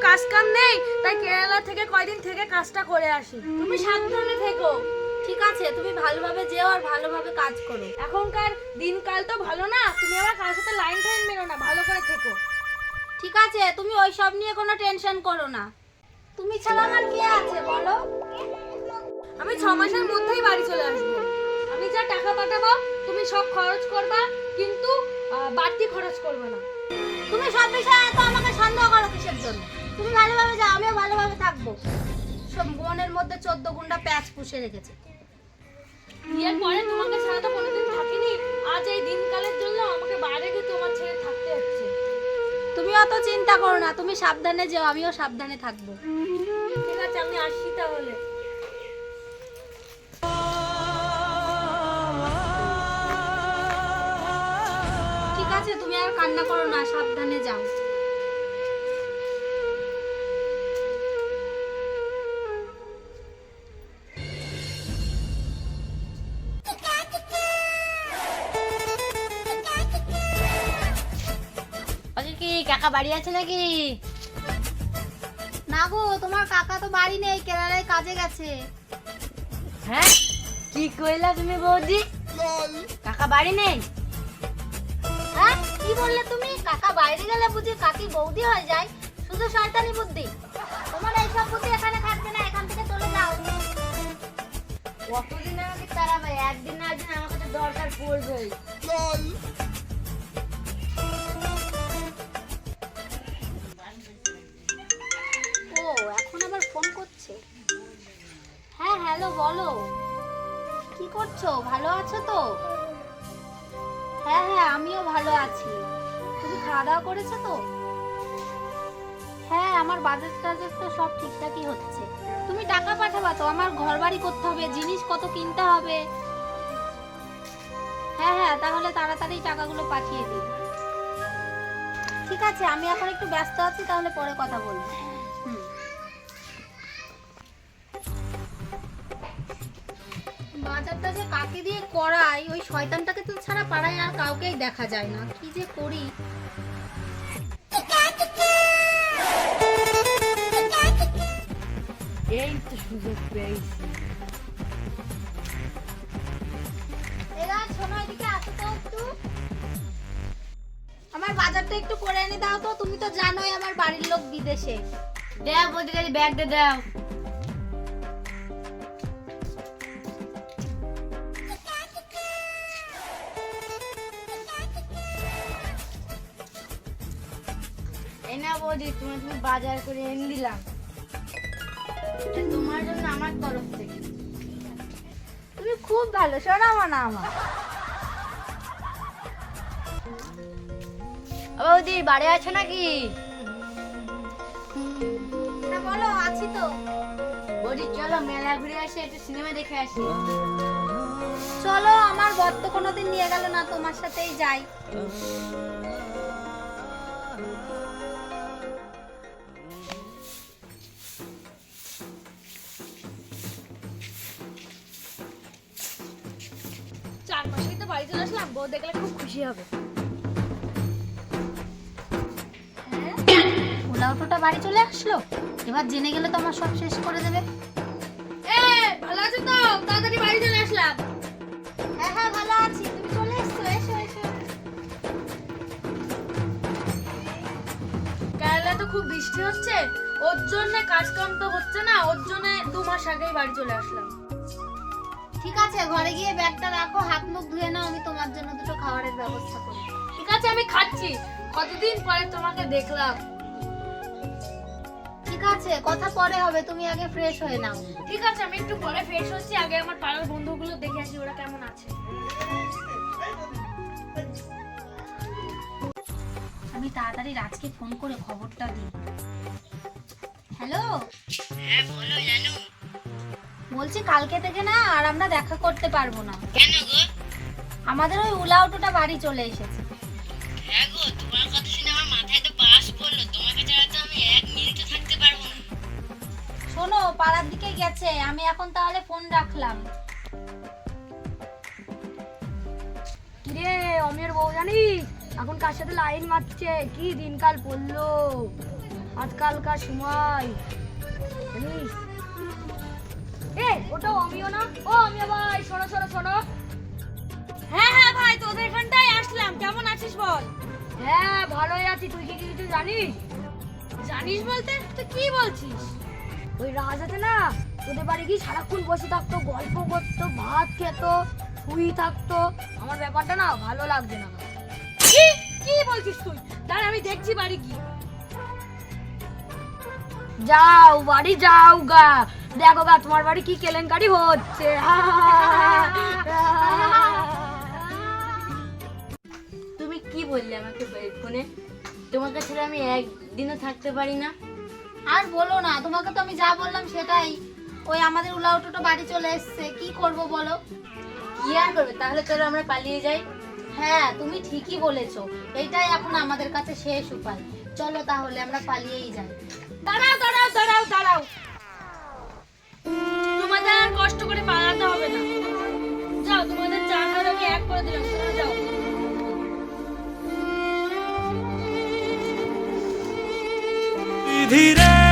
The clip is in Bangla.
কাজ কাম নেই, তাই কেরালা থেকে কয়দিন থেকে কাজটা করে আসি। তুমি সাবধানে থেকো। ঠিক আছে, তুমি ভালোভাবে যেও আর ভালোভাবে কাজ করো। এখনকার দিনকাল তো ভালো না, তুমি আবার কার সাথে লাইন টাইন মেরো না, ভালো করে থেকো। ঠিক আছে, তুমি ওই সব নিয়ে কোনো টেনশন করো না। তুমি ছাড়া আমার কে আছে বলো? আমি 6 মাসের মধ্যেই বাড়ি চলে আসবো। আমি যা টাকা পাঠাবো তুমি সব খরচ করবা, কিন্তু বাড়তি খরচ করবে না। তুমি সব বিষয়ে তো আমাকে সন্দেহ করো কিসের জন্য? তুমি ভালোভাবে যাও, আমিও ভালোভাবে থাকবো। সব মনের মধ্যে 14 গুন্ডা প্যাচ পুষে রেখেছে। বিয়ের পরে তোমাকে ছাড়া তো কোনোদিন থাকিনি, আজ এই দিনকালের জন্য আমাকে বাইরে গিয়ে তোমার ছেড়ে থাকতে হচ্ছে। তুমি অত চিন্তা করো না, তুমি সাবধানে যেও, আমিও সাবধানে থাকবো। ঠিক আছে, আমি আসছি তাহলে। ঠিক আছে, তুমি আর কান্না করো না, সাবধানে যাও। কি কাকা বাড়ি আছে নাকি? না গো, তোমার কাকা তো বাড়ি নেই, কেরালায় কাজে গেছে। হ্যাঁ, কি কইলা তুমি বৌদি? কাকা বাড়ি নেই? হ্যাঁ, কি বললে তুমি? কাকা বাইরে গেলে বুঝি কাকি বৌদি হয়ে যায়? শুধু শয়তানি বুদ্ধি। তোমার এইসব বুদ্ধি এখানে থাকবে না, এখান থেকে চলে যাও। কতদিন আমাকে তাড়াবে? একদিন না একদিন আমার কাছে দরকার পড়বেই। ও এখন আবার ফোন করছে। হ্যাঁ, হ্যালো, বলো। কি করছো? ভালো আছো তো? হ্যাঁ হ্যাঁ, আমিও ভালো আছি। তুমি খাওয়া দাওয়া করেছো তো? হ্যাঁ, আমার বাজেট টাজেট তো সব ঠিকঠাকই হচ্ছে। তুমি টাকা পাঠাবা তো? আমার ঘর বাড়ি করতে হবে, জিনিস কত কিনতে হবে। হ্যাঁ হ্যাঁ, তাহলে তাড়াতাড়ি টাকাগুলো পাঠিয়ে দিই। ঠিক আছে, আমি এখন একটু ব্যস্ত আছি, তাহলে পরে কথা বলবো। বাজারটা যে কাকে দিয়ে করাই, ওই শয়তানটাকে তো ছাড়া পাড়ায় আর কাউকেই দেখা যায় না। কি যে করি। এই তো সুযোগ পেয়েছি। এরা শোনো, এদিকে আসো তো একটু। আমার বাজারটা একটু করে এনে দাও তো, তুমি তো জানোই আমার বাড়ির লোক বিদেশে। দেও বৌদি, কাছে ব্যাগ দে দাও। এই না বৌদি, তুমি বাজার করে এনে দিলাম। এটা তোমার জন্য আমার তরফ থেকে। তুমি খুব ভালো, শোনাবো না আমার। বৌদি বাড়ি আছো নাকি? হ্যাঁ বলো, আছি তো। বৌদি চলো মেলা ঘুরে আসি, একটু সিনেমা দেখে আসি। চলো, আমার বর তো কোনোদিন নিয়ে গেল না, তোমার সাথেই যাই। চার মাসেই তো বাড়ি চলে আসলাম, বউ দেখলে খুব খুশি হবে। ওলা অটোটা বাড়ি চলে আসলো, এবার জেনে গেলে তো আমার সব শেষ করে দেবে। এ ভালো আছো তো? তাড়াতাড়ি বাড়ি চলে আসলাম। হ্যাঁ হ্যাঁ, ভালো আছি। তুমি চলে এসছো, এসো এসো। কেরালা তো খুব বৃষ্টি হচ্ছে, ওর জন্য কাজ কাম তো হচ্ছে না, ওর জন্য 2 মাস আগেই বাড়ি চলে আসলাম। ঠিক আছে, ঘরে গিয়ে ব্যাগটা রাখো, হাত মুখ ধুয়ে নাও, আমি তোমার জন্য দুটো খাবারের ব্যবস্থা করি। ঠিক আছে, আমি খাচ্ছি। কতদিন পরে তোমাকে দেখলাম। ঠিক আছে, কথা পরে হবে, তুমি আগে ফ্রেশ হয়ে নাও। ঠিক আছে, আমি একটু পরে ফ্রেশ হচ্ছি, আগে আমার পাড়ার বন্ধুগুলো দেখে আসি ওরা কেমন আছে। আমি তাড়াতাড়ি রাজকে ফোন করে খবরটা দিই। হ্যালো। হ্যাঁ বলো জানো। বলছি কালকে থেকে না আর আমরা দেখা করতে পারবো না। কেন গো? আমাদের ওই উলা অটোটা বাড়ি চলে এসেছে। হ্যাঁ গো, তোমার কথা শুনে আমার মাথায় তো বাস পড়লো। তোমাকে ছাড়া তো আমি 1 মিনিটও থাকতে পারবো না। শোনো, পাড়ার দিকে গেছে, আমি এখন তাহলে ফোন রাখলাম। কিরে অমির বউ জানিস এখন কার সাথে লাইন মারছে? কি দিনকাল পড়লো। আজকালকার সময় জানিস। ওটা অমিও না? ও অমিও ভাই, শোনো শোনো শোনো। হ্যাঁ হ্যাঁ ভাই, তোদের এখানটাই আসলাম। কেমন আছিস বল? হ্যাঁ ভালোই আছি। তুই কি কিছু জানিস? জানিস বলতে তুই কি বলছিস? ওই রাজ আছে না, তোদের বাড়ি কি সারাক্ষণ বসে থাকতো, গল্প করতো, ভাত খেত, শুই থাকতো। আমার ব্যাপারটা না ভালো লাগছে না। কি কি বলছিস তুই? দাঁড়া আমি দেখছি বাড়ি কি। যাও বাড়ি যাও গা, দেখো গা তোমার বাড়ি কি কেলেঙ্কারি হচ্ছে। তুমি কি বললে আমাকে ফোনে? তোমাকে ছেড়ে আমি একদিনও থাকতে পারি না। আর বলো না, তোমাকে তো আমি যা বললাম সেটাই। ওই আমাদের উলাউটোটো বাড়ি চলে এসেছে, কি করব বলো? কি আর করবে? তাহলে চলো আমরা পালিয়ে যাই। হ্যাঁ তুমি ঠিকই বলেছো, এইটাই এখন আমাদের কাছে শেষ উপায়। চলো তাহলে আমরা পালিয়েই যাই। দাঁড়াও দাঁড়াও দাঁড়াও দাঁড়াও, তোমাদের আর কষ্ট করে পালাতে হবে না। যাও, তোমাদের চাকার আমি এক করে দিলাম, তোমরা যাও। ধীরে